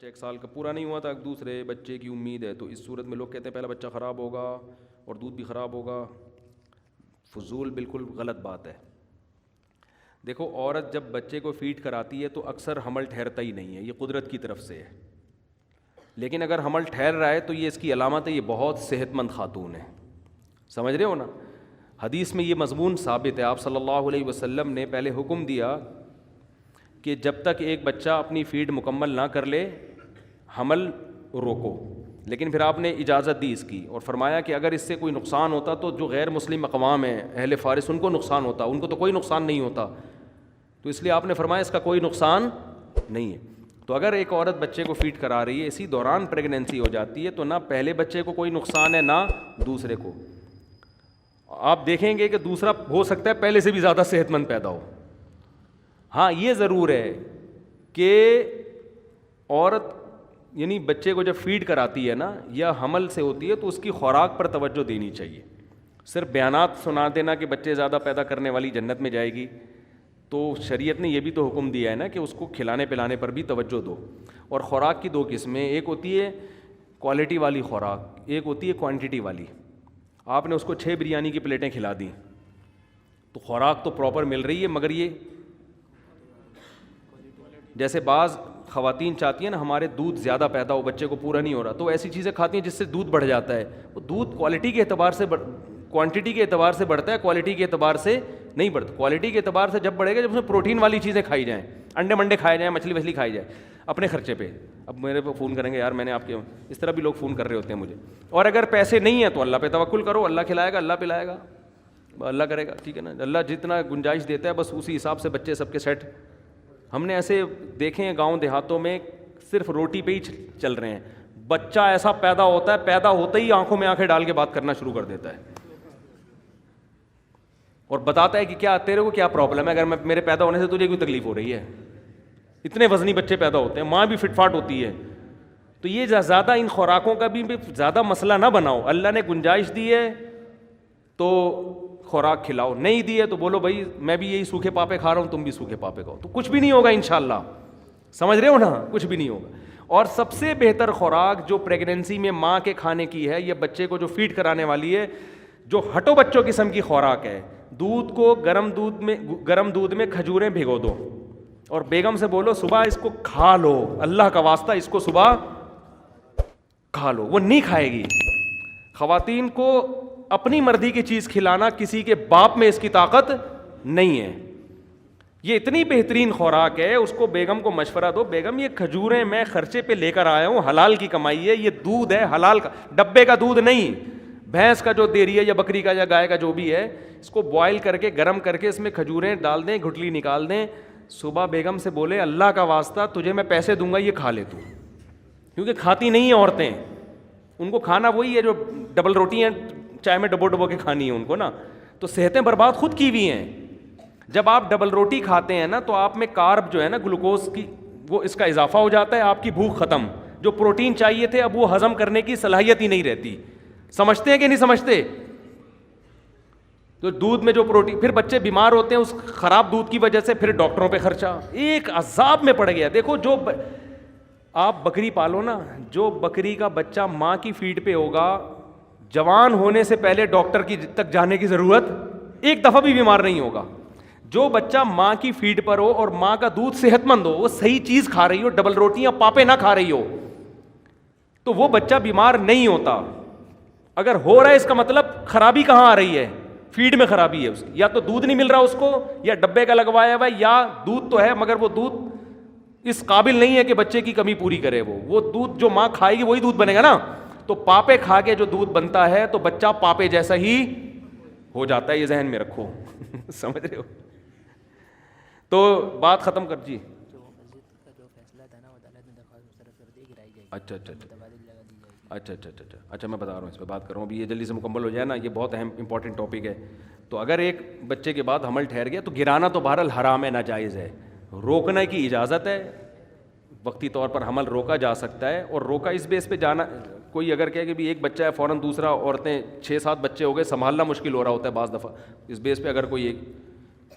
بچہ 1 سال کا پورا نہیں ہوا تھا دوسرے بچے کی امید ہے، تو اس صورت میں لوگ کہتے ہیں پہلا بچہ خراب ہوگا اور دودھ بھی خراب ہوگا. فضول، بالکل غلط بات ہے. دیکھو عورت جب بچے کو فیڈ کراتی ہے تو اکثر حمل ٹھہرتا ہی نہیں ہے، یہ قدرت کی طرف سے ہے. لیکن اگر حمل ٹھہر رہا ہے تو یہ اس کی علامت ہے، یہ بہت صحت مند خاتون ہے. سمجھ رہے ہو نا؟ حدیث میں یہ مضمون ثابت ہے. آپ صلی اللہ علیہ وسلم نے پہلے حکم دیا کہ جب تک ایک بچہ اپنی فیڈ مکمل نہ کر لے حمل روکو، لیکن پھر آپ نے اجازت دی اس کی اور فرمایا کہ اگر اس سے کوئی نقصان ہوتا تو جو غیر مسلم اقوام ہیں اہل فارس ان کو نقصان ہوتا، ان کو تو کوئی نقصان نہیں ہوتا. تو اس لیے آپ نے فرمایا اس کا کوئی نقصان نہیں ہے. تو اگر ایک عورت بچے کو فیڈ کرا رہی ہے، اسی دوران پریگننسی ہو جاتی ہے، تو نہ پہلے بچے کو کوئی نقصان ہے نہ دوسرے کو. آپ دیکھیں گے کہ دوسرا ہو سکتا ہے پہلے سے بھی زیادہ صحت مند پیدا ہو. ہاں یہ ضرور ہے کہ عورت یعنی بچے کو جب فیڈ کراتی ہے نا یا حمل سے ہوتی ہے تو اس کی خوراک پر توجہ دینی چاہیے. صرف بیانات سنا دینا کہ بچے زیادہ پیدا کرنے والی جنت میں جائے گی، تو شریعت نے یہ بھی تو حکم دیا ہے نا کہ اس کو کھلانے پلانے پر بھی توجہ دو. اور خوراک کی 2 قسمیں، ایک ہوتی ہے کوالٹی والی خوراک، ایک ہوتی ہے کوانٹٹی والی. آپ نے اس کو 6 بریانی کی پلیٹیں کھلا دیں تو خوراک تو پراپر مل رہی ہے، مگر یہ جیسے بعض خواتین چاہتی ہیں نا ہمارے دودھ زیادہ پیدا ہو، بچے کو پورا نہیں ہو رہا، تو ایسی چیزیں کھاتی ہیں جس سے دودھ بڑھ جاتا ہے. وہ دودھ کوالٹی کے اعتبار سے کوانٹٹی کے اعتبار سے بڑھتا ہے، کوالٹی کے اعتبار سے نہیں بڑھتا. کوالٹی کے اعتبار سے جب بڑھے گا جب اس میں پروٹین والی چیزیں کھائی جائیں، انڈے منڈے کھائے جائیں، مچھلی وچھلی کھائی جائے اپنے خرچے پہ. اب میرے پہ فون کریں گے یار میں نے آپ کے، اس طرح بھی لوگ فون کر رہے ہوتے ہیں مجھے. اور اگر پیسے نہیں ہیں تو اللہ پہ توکل کرو، اللہ کھلائے گا، اللہ پلائے گا، اللہ کرے گا. ٹھیک ہے نا؟ اللہ جتنا گنجائش دیتا ہے بس اسی حساب سے بچے سب کے سیٹ. ہم نے ایسے دیکھے ہیں گاؤں دیہاتوں میں صرف روٹی پہ ہی چل رہے ہیں. بچہ ایسا پیدا ہوتا ہے، پیدا ہوتے ہی آنکھوں میں آنکھیں ڈال کے بات کرنا شروع کر دیتا ہے اور بتاتا ہے کہ کیا تیرے کو کیا پرابلم ہے، اگر میرے پیدا ہونے سے تجھے کوئی تکلیف ہو رہی ہے. اتنے وزنی بچے پیدا ہوتے ہیں، ماں بھی فٹ فاٹ ہوتی ہے. تو یہ زیادہ ان خوراکوں کا بھی زیادہ مسئلہ نہ بناؤ. اللہ نے گنجائش دی ہے تو خوراک کھلاؤ، نہیں دی ہے تو بولو بھائی میں بھی یہی سوکھے پاپے کھا رہا ہوں، تم بھی سوکھے پاپے کھاؤ، تو کچھ بھی نہیں ہوگا انشاءاللہ. سمجھ رہے ہو نا؟ کچھ بھی نہیں ہوگا. اور سب سے بہتر خوراک جو پریگننسی میں ماں کے کھانے کی ہے، یہ بچے کو جو فیڈ کرانے والی ہے، جو ہٹو بچوں قسم کی خوراک ہے، دودھ کو گرم دودھ میں کھجوریں بھگو دو اور بیگم سے بولو صبح اس کو کھا لو، اللہ کا واسطہ اس کو صبح کھا لو. وہ نہیں کھائے گی. خواتین کو اپنی مرضی کی چیز کھلانا کسی کے باپ میں اس کی طاقت نہیں ہے. یہ اتنی بہترین خوراک ہے، اس کو بیگم کو مشورہ دو، بیگم یہ کھجوریں میں خرچے پہ لے کر آیا ہوں، حلال کی کمائی ہے، یہ دودھ ہے حلال کا، ڈبے کا دودھ نہیں، بھینس کا جو دے رہی ہے یا بکری کا یا گائے کا جو بھی ہے، اس کو بوائل کر کے گرم کر کے اس میں کھجوریں ڈال دیں، گھٹلی نکال دیں. صبح بیگم سے بولے اللہ کا واسطہ تجھے میں پیسے دوں گا یہ کھا لے تو. کیونکہ کھاتی نہیں ہیں عورتیں، ان کو کھانا وہی ہے جو ڈبل روٹی ہیں چائے میں ڈبو کے کھانی ہے ان کو نا. تو صحتیں برباد خود کی ہوئی ہیں. جب آپ ڈبل روٹی کھاتے ہیں نا تو آپ میں کارب جو ہے نا گلوکوز کی وہ اس کا اضافہ ہو جاتا ہے، آپ کی بھوک ختم. جو پروٹین چاہیے تھے اب وہ ہضم کرنے کی صلاحیت ہی نہیں رہتی. سمجھتے ہیں کہ نہیں سمجھتے؟ تو دودھ میں جو پروٹین، پھر بچے بیمار ہوتے ہیں اس خراب دودھ کی وجہ سے، پھر ڈاکٹروں پہ خرچہ، ایک عذاب میں پڑ گیا. دیکھو جو آپ بکری پالو نا، جو بکری کا بچہ ماں کی فیڈ پہ ہوگا، جوان ہونے سے پہلے ڈاکٹر کی تک جانے کی ضرورت، ایک دفعہ بھی بیمار نہیں ہوگا. جو بچہ ماں کی فیڈ پر ہو اور ماں کا دودھ صحت مند ہو، وہ صحیح چیز کھا رہی ہو، ڈبل روٹیاں پاپے نہ کھا رہی ہو، تو وہ بچہ بیمار نہیں ہوتا. اگر ہو رہا ہے اس کا مطلب خرابی کہاں آ رہی ہے؟ فیڈ میں خرابی ہے اس کی. یا تو دودھ نہیں مل رہا اس کو، یا ڈبے کا لگوایا ہوا ہے، یا دودھ تو ہے مگر وہ دودھ اس قابل نہیں ہے کہ بچے کی کمی پوری کرے. وہ دودھ جو ماں کھائے گی وہی دودھ بنے گا نا. تو پاپے کھا کے جو دودھ بنتا ہے تو بچہ پاپے جیسا ہی ہو جاتا ہے. یہ ذہن میں رکھو. سمجھ رہے ہو؟ تو بات ختم کر جی. اچھا اچھا اچھا اچھا اچھا اچھا میں بتا رہا ہوں، اس پہ بات کر رہا ہوں ابھی، یہ جلدی سے مکمل ہو جائے نا، یہ بہت اہم امپورٹنٹ ٹاپک ہے. تو اگر ایک بچے کے بعد حمل ٹھہر گیا تو گرانا تو بہرحال حرام ہے، ناجائز ہے. روکنے کی اجازت ہے، وقتی طور پر حمل روکا جا سکتا ہے. اور روکا اس بیس پہ جانا، کوئی اگر کہے کہ بھی ایک بچہ ہے فوراً دوسرا، عورتیں 6-7 بچے ہو گئے، سنبھالنا مشکل ہو رہا ہوتا ہے بعض دفعہ، اس بیس پہ اگر کوئی ایک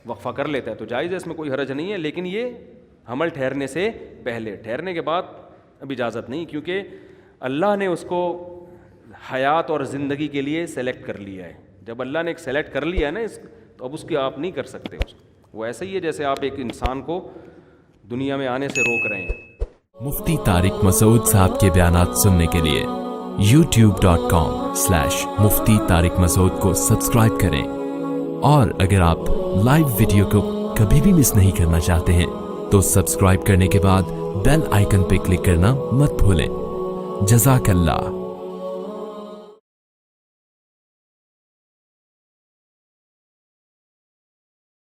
وقفہ کر لیتا ہے تو جائز ہے، اس میں کوئی حرج نہیں ہے. لیکن یہ حمل ٹھہرنے سے پہلے، ٹھہرنے کے بعد اب اجازت نہیں، کیونکہ اللہ نے اس کو حیات اور زندگی کے لیے سلیکٹ کر لیا ہے. جب اللہ نے ایک سلیکٹ کر لیا ہے نا تو اب اس کی آپ نہیں کر سکتے اس کو. وہ ایسا ہی ہے جیسے آپ ایک انسان کو دنیا میں آنے سے روک رہے ہیں. مفتی طارق مسعود صاحب کے بیانات سننے کے لیے youtube.com/مفتی طارق مسعود کو سبسکرائب کریں، اور اگر آپ لائیو ویڈیو کو کبھی بھی مس نہیں کرنا چاہتے ہیں تو سبسکرائب کرنے کے بعد بیل آئیکن پہ کلک کرنا مت بھولیں. جزاک اللہ.